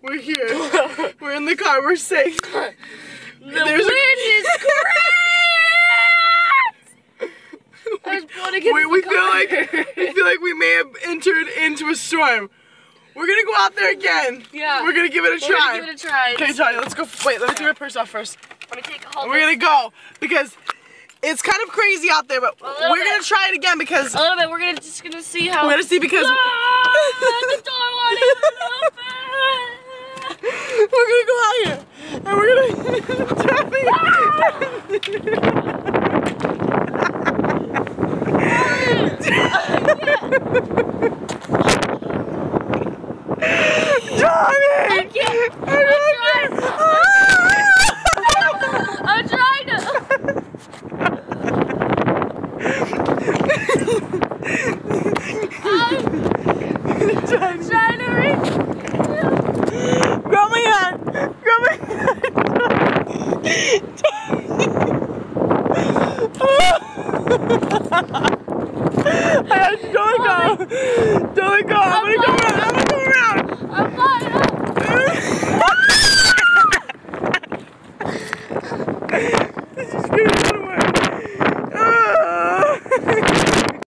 We're here. We're in the car. We're safe. The wind is cracked! We feel like we may have entered into a storm. We're gonna go out there again. Yeah. We're gonna give it a try. Okay, Tawny, let's go. Wait, let me take my purse off first. Let me take a hold. We're gonna go because it's kind of crazy out there, but we're gonna try it again because a little bit. We're just gonna see how. We're gonna see because the door won't even open. we're gonna go out here and we're gonna. Johnny! I can't. I'm trying to. I'm trying to reach. Grab my hand. Grab my hand. Don't let go. Don't let go. I'm gonna go.